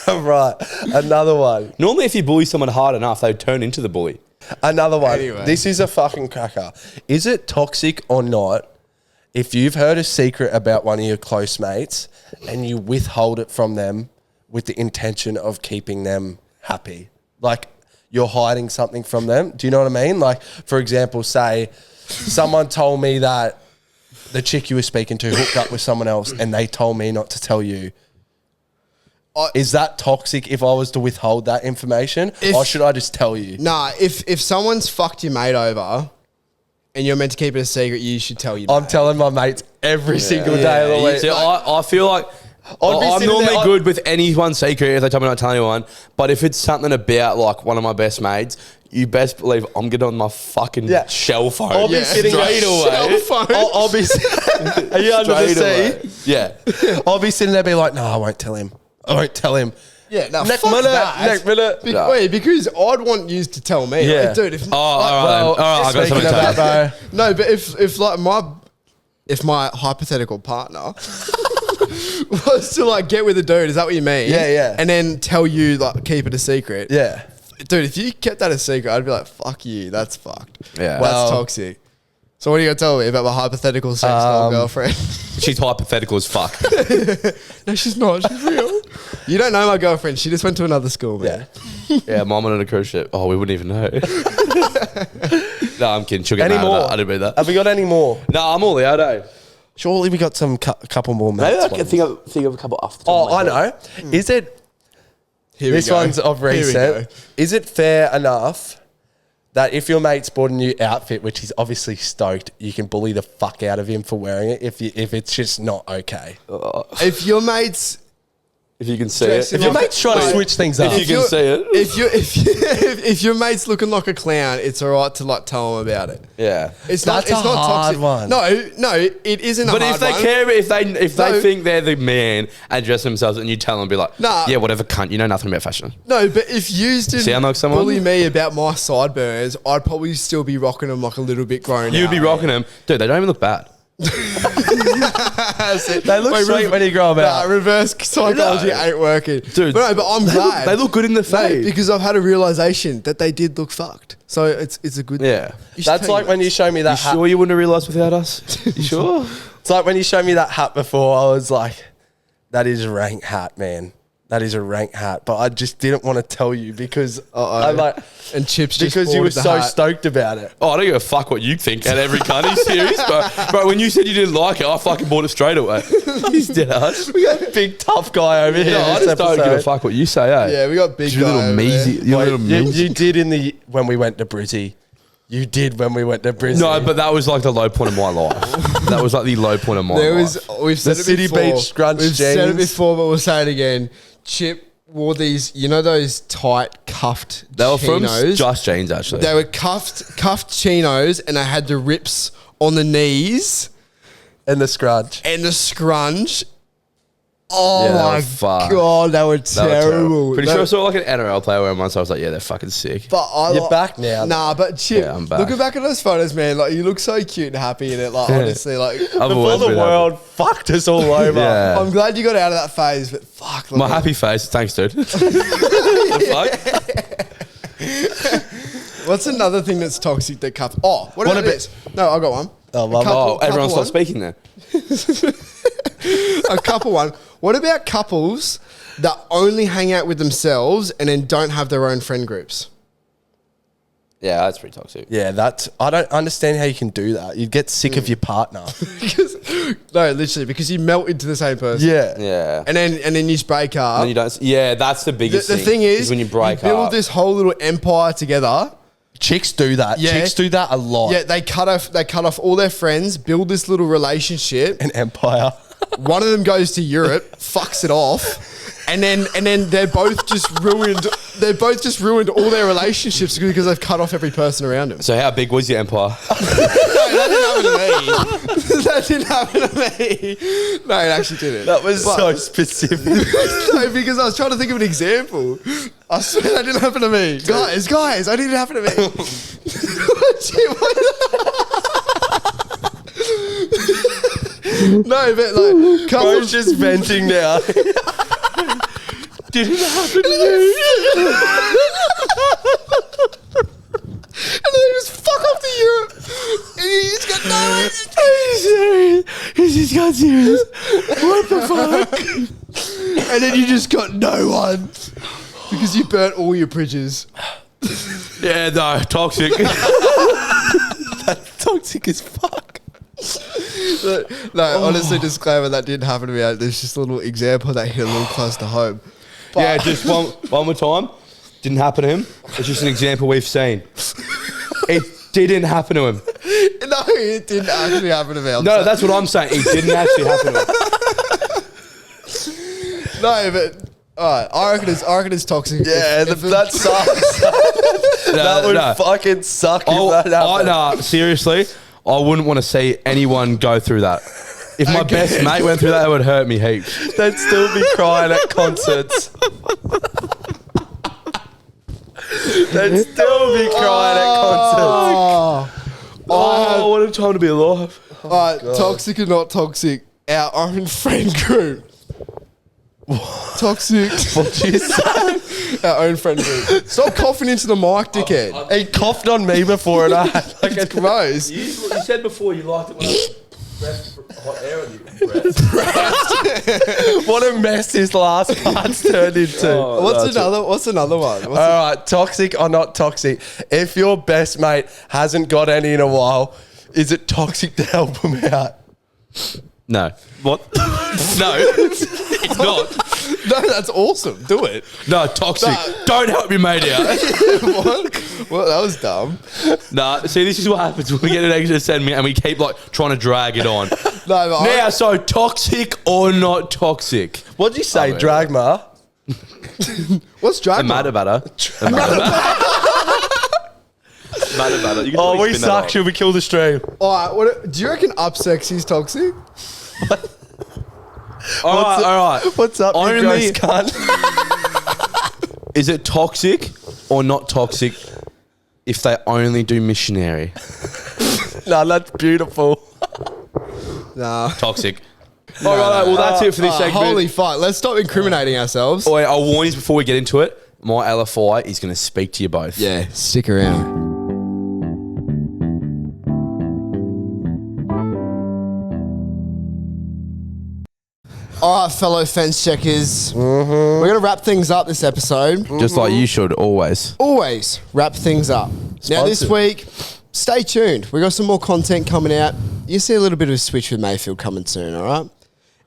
Right. Another one. Normally if you bully someone hard enough, they turn into the bully. Another one. Anyway. This is a fucking cracker. Is it toxic or not if you've heard a secret about one of your close mates and you withhold it from them with the intention of keeping them happy? Like you're hiding something from them. Do you know what I mean? Like, for example, say someone told me that the chick you were speaking to hooked up with someone else and they told me not to tell you. Is that toxic if I was to withhold that information? Or should I just tell you? Nah, if someone's fucked your mate over and you're meant to keep it a secret, you should tell your mate. I'm telling my mates every single day of the week. I feel like I'm normally good with anyone's secret if they tell me not to tell anyone. But if it's something about like one of my best mates, you best believe I'm getting on my fucking shell phone. I'll be sitting straight away. I'll be. Are you under the sea? Yeah. I'll be sitting there, be like, no, I won't tell him. I won't tell him. Yeah, no, next fuck minute, that. next minute. Wait, because I'd want you to tell me. Yeah. Like, dude, if all right, I got something to tell you. Bro. No, but if like my hypothetical partner was to like get with a dude, is that what you mean? Yeah, yeah. And then tell you like keep it a secret. Yeah. Dude, if you kept that a secret, I'd be like, fuck you, that's fucked. Yeah. That's toxic. So what are you gonna tell me about my hypothetical sex doll girlfriend? She's hypothetical as fuck. No, she's not. She's real. You don't know my girlfriend. She just went to another school, man. Yeah, mom on a cruise ship. Oh, we wouldn't even know. No, I'm kidding. She'll get Any mad at more? that. I didn't mean that. Have we got any more? No, I'm all out, eh? Surely we got some couple more mates. Maybe I can think of a couple off the top of my I head. know. Is it... Here we This go. one's of Here we recent. go. Is it fair enough that if your mate's bought a new outfit, which he's obviously stoked, you can bully the fuck out of him for wearing it if it's just not okay? If your mates... If you can see it. Dressing If your like- mate's trying to switch things up, you can see it. If your mate's looking like a clown, it's alright to like tell him about it. Yeah. It's That's not. It's a not hard toxic. one. No, it isn't. But a if hard they one. care, if they No. think they're the man and dress themselves, and you tell them, be like, Nah. yeah, whatever, cunt, you know nothing about fashion. No, but if you didn't Sound like someone? bully me about my sideburns, I'd probably still be rocking them like a little bit grown. You'd out. be rocking them, dude. They don't even look bad. they look straight when you grow them out. Reverse psychology No. ain't working, Dude, But I'm glad They look good in the face. because I've had a realization that they did look fucked. So it's a good. Yeah. You should That's tell like your when you mates. show me You that hat. sure you wouldn't have realised without us? You sure? It's like when you showed me that hat before, I was like, that is a rank hat, man. That is a rank hat. But I just didn't want to tell you because I like... And Chips just Because you were ordered the so hat. stoked about it. Oh, I don't give a fuck what you think at every cunt. Serious, bro. When you said you didn't like it, I fucking bought it straight away. He's dead ass. We got a big tough guy over here. No, I this just don't give a episode. fuck what you say, eh? Yeah, we got big You guy little over measy. there. You Wait, little measy. you did when we went to Brizzy. You did when we went to Brizzy. No, but that was like the low point of my life. That was like the low point of my There life. was we've said The it City before. Beach scrunch We've said it jeans. before, but we'll say it again. Chip wore these, you know, those tight cuffed They were from chinos. Just Jeans, actually. They were cuffed chinos, and they had the rips on the knees And the scrunch. and the scrunch. Oh Yeah, they my were fucked. god, they were They were terrible. Pretty They- sure I saw like an NRL player wearing one, so I was like, yeah, they're fucking sick. But You're back now. Nah, but Chip, Yeah, I'm back. looking back at those photos, man, like you look so cute and happy in it. Like honestly, like I've Before always the been world fucked us all over. Yeah. I'm glad you got out of that phase. But fuck, My look, happy face. Thanks, dude. The fuck? what's another thing that's toxic that couple? Oh, what about about- this? No, I got one. Oh, love it. Oh, everyone couple stopped speaking then. A couple one. What about couples that only hang out with themselves and then don't have their own friend groups? Yeah, that's pretty toxic. Yeah, I don't understand how you can do that. You'd get sick of your partner. No, literally, because you melt into the same person. Yeah. Yeah. And then you just break up. And you don't. Yeah, that's the The, biggest the thing is, when you break build up. this whole little empire together. Chicks do that. Yeah. Chicks do that a lot. Yeah, they cut off all their friends, build this little relationship. An empire. One of them goes to Europe, fucks it off, and then they're both just ruined. They're both just ruined all their relationships because they've cut off every person around them. So how big was your empire? No, that didn't happen to me. That didn't happen to me. No, it actually didn't. That was But- so specific. No, because I was trying to think of an example. I swear that didn't happen to me. Guys, that didn't happen to me. No, but like Bro's couples just venting now. Didn't happen to you. and then just fuck off to Europe. And you just got no one. He's just got serious. What the fuck? And then you just got no one. Because you burnt all your bridges. Yeah, no, toxic. That's toxic as fuck. No, honestly, disclaimer, that didn't happen to me. There's just a little example that hit a little close to home. But Yeah, just one more time. Didn't happen to him. It's just an example we've seen. It didn't happen to him. no, it didn't actually happen to me. No, that's what I'm saying. It didn't actually happen to him. No, but I reckon it's toxic. Yeah, that sucks. That would fucking suck if that happened. Seriously, I wouldn't want to see anyone go through that. If my best mate went through that, it would hurt me heaps. They'd still be crying at concerts. They'd still be crying at concerts. What a time to be alive. Toxic or not toxic, our own friend group. Toxic. What you say? Our own friend group. Stop coughing into the mic, dickhead. He coughed on me before and I had like It's gross. You said before you liked it when I breathed hot air on you. What a mess his last part's turned into. What's another one? All right, toxic or not toxic? If your best mate hasn't got any in a while, is it toxic to help him out? No. What? No, it's not. No, that's awesome. Do it. No, toxic. Don't help your mate out. What? Well, that was dumb. Nah, see, this is what happens when we get an extra 10 minutes and we keep like trying to drag it on. No, now, so toxic or not toxic? What'd you say, Dragma? What's drag? Matter butter. Oh, we suck. Should we kill the stream? All right, do you reckon up sexy's toxic? All right. What's up, you gross cunt? Is it toxic or not toxic if they only do missionary? No, that's beautiful. Nah. Toxic. All right, well, that's it for this segment. Holy fuck. Let's stop incriminating ourselves. Oh, wait, I'll warn you before we get into it. My LFI is going to speak to you both. Yeah, stick around. All right, fellow fence checkers. We're going to wrap things up this episode. Just like you should, always. Always wrap things up. Now, this week, stay tuned. We got some more content coming out. You see a little bit of a switch with Mayfield coming soon, all right?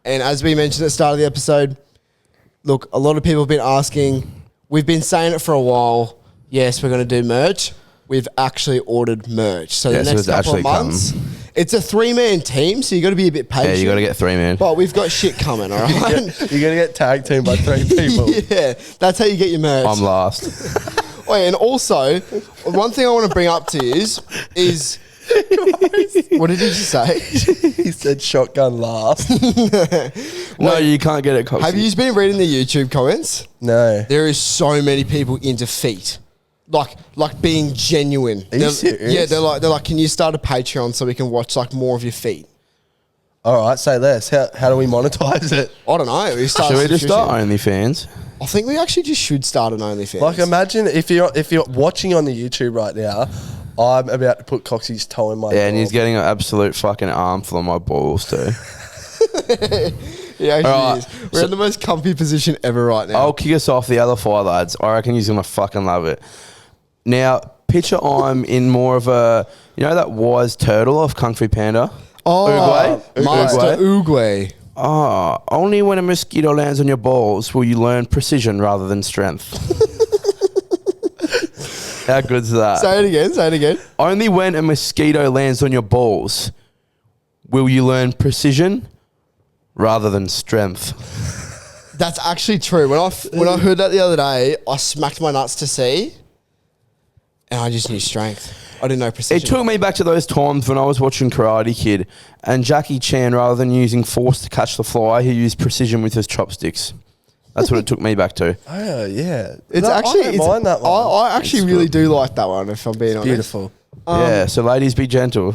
And as we mentioned at the start of the episode, look, a lot of people have been asking. We've been saying it for a while. Yes, we're going to do merch. We've actually ordered merch. So the next couple of months, it's a 3-man team, so you got to be a bit patient. Yeah, you got to get 3 men. But we've got shit coming, all right? You're going to get tag teamed by 3 people. Yeah, that's how you get your merch. I'm last. Oh, yeah, and also, one thing I want to bring up to you is what did he just say? He said shotgun last. No, you can't get it. Coxie. Have you been reading the YouTube comments? No. There is so many people into feet. Like being genuine. Are you serious? Yeah, they're like, can you start a Patreon so we can watch like more of your feet? All right, say less. How do we monetize it? I don't know. Should we just start OnlyFans? I think we actually just should start an OnlyFans. Like, imagine if you're watching on the YouTube right now, I'm about to put Coxie's toe in my ball. And he's getting an absolute fucking armful of my balls too. He actually is. We're in the most comfy position ever right now. I'll kick us off the LFI, lads. I reckon he's going to fucking love it. Now, picture I'm in more of a, you know that wise turtle of Kung Fu Panda? Oh, Master Oogway. Only when a mosquito lands on your balls will you learn precision rather than strength. How good's that? Say it again. Only when a mosquito lands on your balls will you learn precision rather than strength. That's actually true. When I heard that the other day, I smacked my nuts to see, and I just knew strength. I didn't know precision. It took me back to those times when I was watching Karate Kid, and Jackie Chan, rather than using force to catch the fly, he used precision with his chopsticks. That's what it took me back to. Oh, yeah. I don't mind that one. I actually really do like that one, if I'm being honest. Beautiful. Yeah, so ladies, be gentle.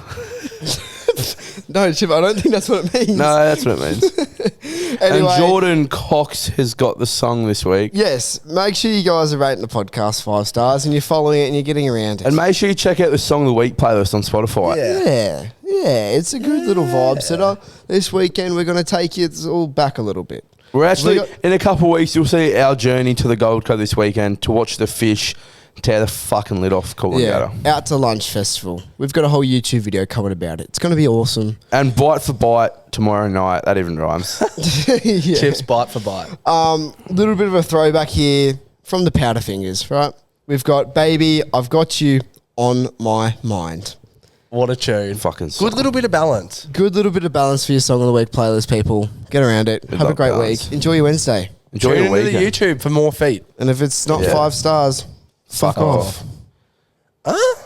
No, Chip, I don't think that's what it means. No, that's what it means. Anyway, and Jordan Cox has got the song this week. Yes, make sure you guys are rating the podcast 5 stars and you're following it and you're getting around it. And make sure you check out the Song of the Week playlist on Spotify. Yeah, it's a good little vibe setter. This weekend we're going to take you all back a little bit. We're actually, in a couple of weeks, you'll see our journey to the Gold Coast this weekend to watch the fish tear the fucking lid off Coolangatta. Out to lunch festival. We've got a whole YouTube video coming about it. It's going to be awesome. And Bite for Bite tomorrow night. That even rhymes. Yeah. Chips Bite for Bite. Little bit of a throwback here from the Powderfingers, right? We've got Baby, I've Got You on My Mind. What a tune. Fucking song. Good little bit of balance. Good little bit of balance for your Song of the Week playlist, people. Get around it. Have a great week. Enjoy your Wednesday. Enjoy Tune your into the weekend. YouTube for more feet. And if it's not 5 stars, fuck off. Huh?